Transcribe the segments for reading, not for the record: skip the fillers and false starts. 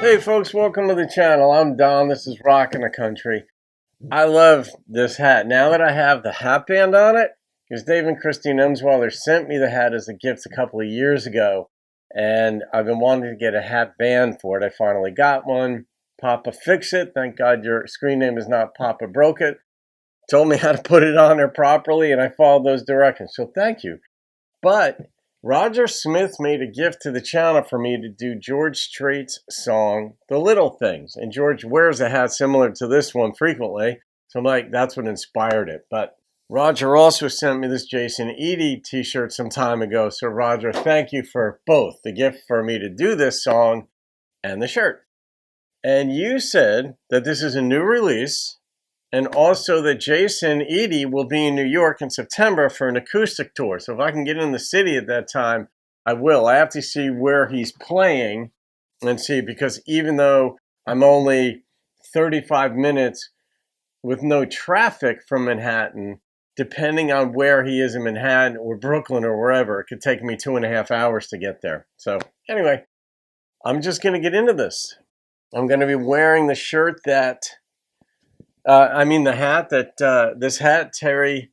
Hey folks, welcome to the channel. I'm Don. This is Rockin' the Country. I love this hat. Now that I have the hat band on it, because Dave and Christine Emsweiler sent me the hat as a gift a couple of years ago, and I've been wanting to get a hat band for it. I finally got one. Papa Fix It. Thank God your screen name is not Papa Broke It. Told me how to put it on there properly, and I followed those directions. So thank you. But Roger Smith made a gift to the channel for me to do George Strait's song, The Little Things. And George wears a hat similar to this one frequently. So I'm like, that's what inspired it. But Roger also sent me this Jason Eady t-shirt some time ago. So Roger, thank you for both the gift for me to do this song and the shirt. And you said that this is a new release, and also that Jason Eady will be in New York in September for an acoustic tour. So if I can get in the city at that time, I will. I have to see where he's playing and see, because even though I'm only 35 minutes with no traffic from Manhattan, depending on where he is in Manhattan or Brooklyn or wherever, it could take me 2.5 hours to get there. So anyway, I'm just going to get into this. I'm going to be wearing the shirt that the hat that this hat Terry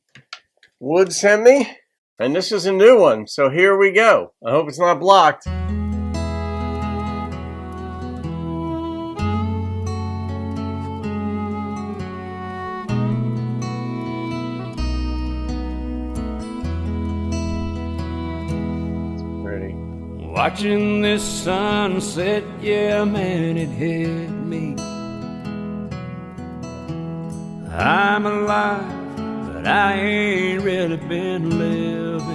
Wood sent me, and this is a new one. So here we go. I hope it's not blocked. It's pretty. Watching this sunset, yeah, man, it hit me. I'm alive, but I ain't really been living.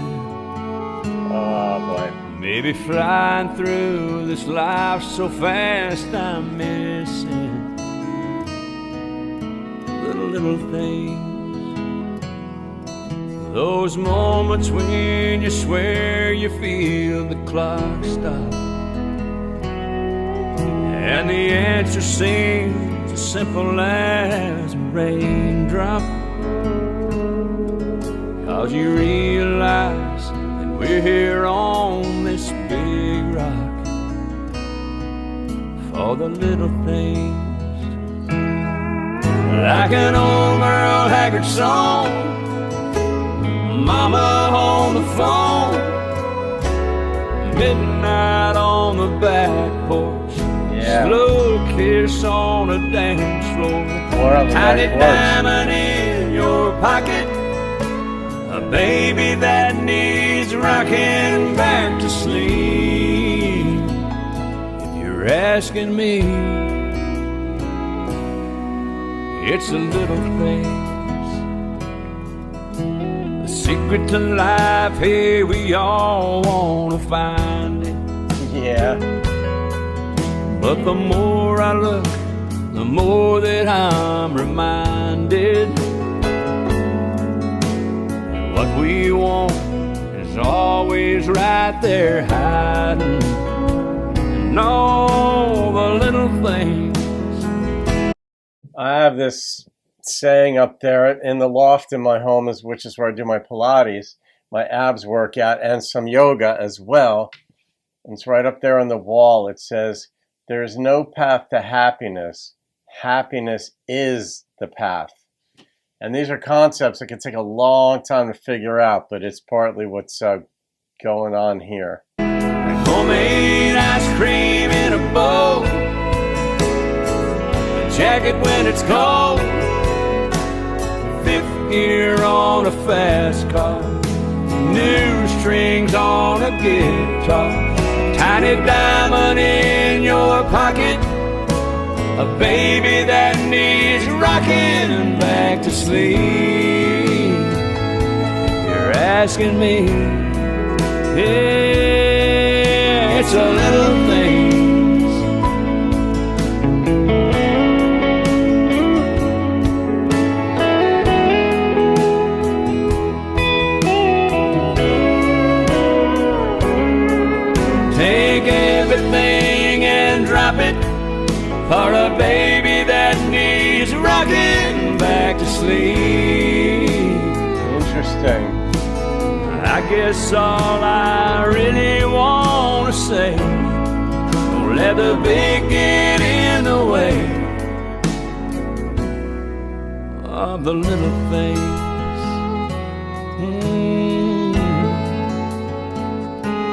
Oh boy. Maybe flying through this life so fast I'm missing little things. Those moments when you swear you feel the clock stop, and the answer seems as simple as a raindrop, 'cause you realize that we're here on this big rock for the little things. Like an old Merle Haggard song, mama on the phone, midnight on the back porch. Yeah. Slow kiss on a dance floor, tiny diamond in your pocket, a baby that needs rocking back to sleep. If you're asking me, it's the little things, the secret to life. Hey, we all wanna find it. Yeah. But the more I look, the more that I'm reminded what we want is always right there hiding in all the little things. I have this saying up there in the loft in my home, which is where I do my Pilates, my abs workout, and some yoga as well. And it's right up there on the wall. It says, "There is no path to happiness. Happiness is the path." And these are concepts that can take a long time to figure out, but it's partly what's going on here. Homemade ice cream in a bowl, a jacket when it's cold, fifth gear on a fast car, new strings on a guitar, tiny diamond in your pocket, a baby that needs rocking back to sleep. You're asking me, yeah, it's a little things. Take everything and drop it for a baby that needs rocking back to sleep. Interesting. I guess all I really want to say, don't let the big get in the way of the little things.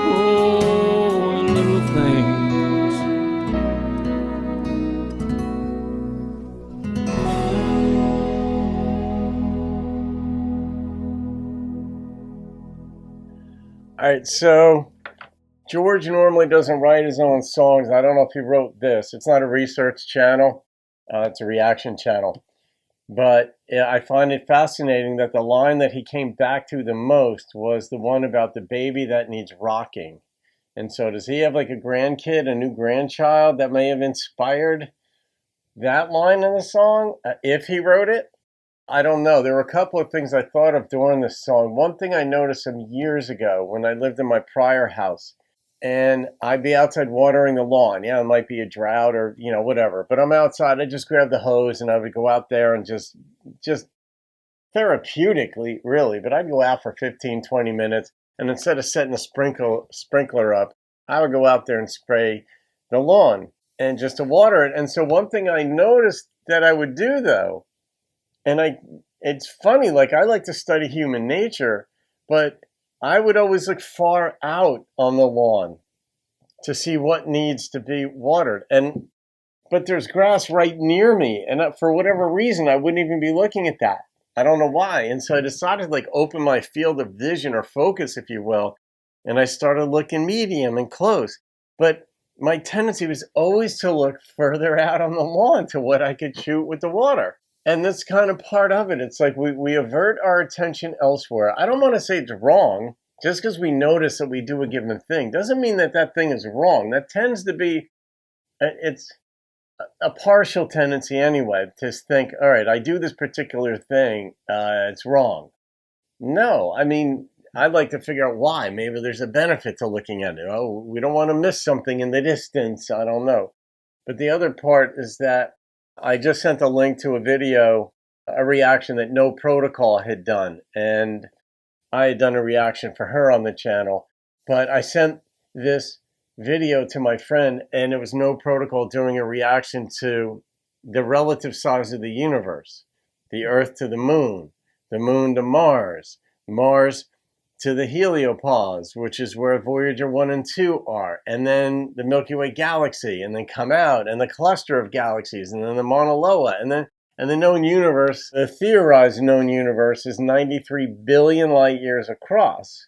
Oh, the little things. All right, so George normally doesn't write his own songs. I don't know if he wrote this. It's not a research channel. It's a reaction channel. But I find it fascinating that the line that he came back to the most was the one about the baby that needs rocking. And so does he have like a grandkid, a new grandchild that may have inspired that line in the song? If he wrote it? I don't know. There were a couple of things I thought of during this song. One thing I noticed some years ago when I lived in my prior house, and I'd be outside watering the lawn. Yeah, it might be a drought or, whatever. But I'm outside. I just grab the hose and I would go out there and just therapeutically, really. But I'd go out for 15, 20 minutes. And instead of setting a sprinkler up, I would go out there and spray the lawn and just to water it. And so one thing I noticed that I would do, though, it's funny, like I like to study human nature, but I would always look far out on the lawn to see what needs to be watered. But there's grass right near me, and for whatever reason, I wouldn't even be looking at that. I don't know why. And so I decided to open my field of vision or focus, if you will, and I started looking medium and close. But my tendency was always to look further out on the lawn to what I could shoot with the water. And that's kind of part of it. It's like we avert our attention elsewhere. I don't want to say it's wrong. Just because we notice that we do a given thing doesn't mean that that thing is wrong. That tends to be, it's a partial tendency anyway, to think, all right, I do this particular thing, it's wrong. No, I mean, I'd like to figure out why. Maybe there's a benefit to looking at it. Oh, we don't want to miss something in the distance. I don't know. But the other part is that I just sent a link to a video, a reaction that No Protocol had done. And I had done a reaction for her on the channel. But I sent this video to my friend, and it was No Protocol doing a reaction to the relative size of the universe. The Earth to the Moon to Mars, Mars to the heliopause, which is where Voyager 1 and 2 are, and then the Milky Way galaxy, and then come out, and the cluster of galaxies, and then the Mauna Loa, and the known universe, the theorized known universe, is 93 billion light years across.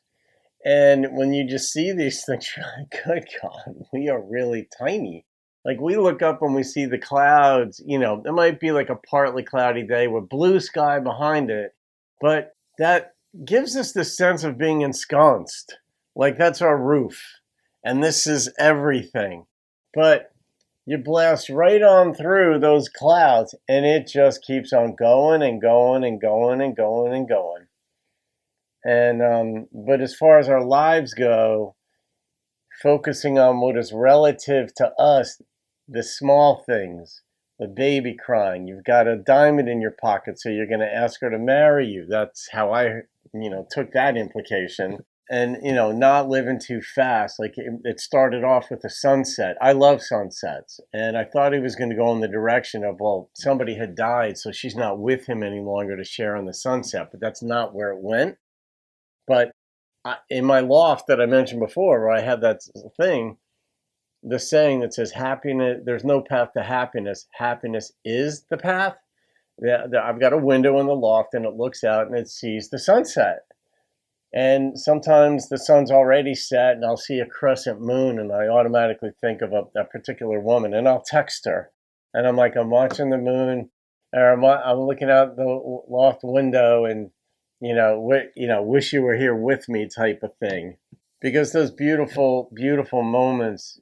And when you just see these things, you're like, good God, we are really tiny. Like, we look up and we see the clouds, it might be like a partly cloudy day with blue sky behind it, but that gives us the sense of being ensconced, like that's our roof, and this is everything. But you blast right on through those clouds, and it just keeps on going and going and going and going and going. And but as far as our lives go, focusing on what is relative to us, the small things, the baby crying, you've got a diamond in your pocket, so you're going to ask her to marry you. That's how I took that implication. And, not living too fast. Like it started off with a sunset. I love sunsets. And I thought he was going to go in the direction of, well, somebody had died, so she's not with him any longer to share in the sunset. But that's not where it went. But in my loft that I mentioned before, where I had that thing, the saying that says happiness, there's no path to happiness. Happiness is the path. I've got a window in the loft, and it looks out and it sees the sunset. And sometimes the sun's already set, and I'll see a crescent moon, and I automatically think of a particular woman, and I'll text her. And I'm like, I'm watching the moon, or I'm looking out the loft window, and wish you were here with me type of thing. Because those beautiful, beautiful moments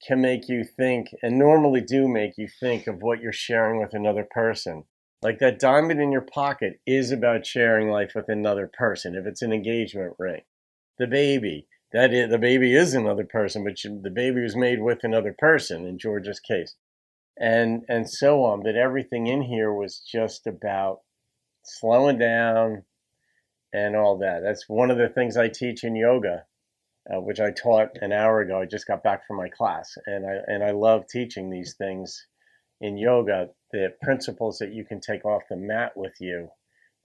can make you think, and normally do make you think, of what you're sharing with another person. Like that diamond in your pocket is about sharing life with another person, if it's an engagement ring. The baby, the baby is another person, but the baby was made with another person in George's case. And so on. But everything in here was just about slowing down and all that. That's one of the things I teach in yoga, which I taught an hour ago. I just got back from my class, and I love teaching these things in yoga, the principles that you can take off the mat with you,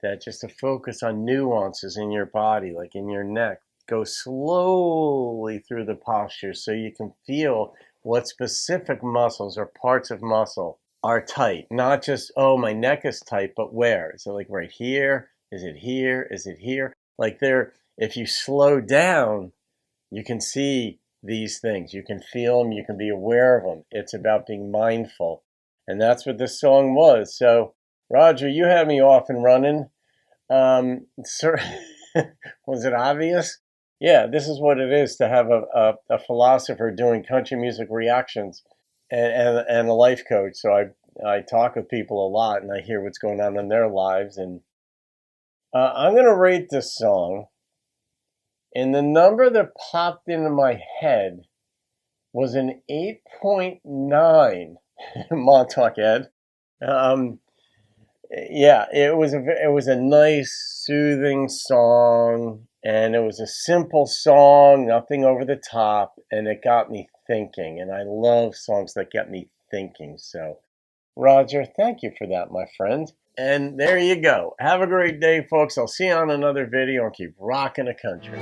that just to focus on nuances in your body, like in your neck. Go slowly through the posture so you can feel what specific muscles or parts of muscle are tight. Not just, oh, my neck is tight, but where? Is it like right here? Is it here? Is it here? Like there, if you slow down, you can see these things. You can feel them. You can be aware of them. It's about being mindful. And that's what this song was. So, Roger, you had me off and running. Sir, was it obvious? Yeah, this is what it is to have a philosopher doing country music reactions and a life coach. So I talk with people a lot and I hear what's going on in their lives. And I'm going to rate this song. And the number that popped into my head was an 8.9. Montauk Ed. Yeah, it was a nice, soothing song, and it was a simple song, nothing over the top, and it got me thinking. And I love songs that get me thinking. So, Roger, thank you for that, my friend. And there you go. Have a great day, folks. I'll see you on another video and keep rocking the country.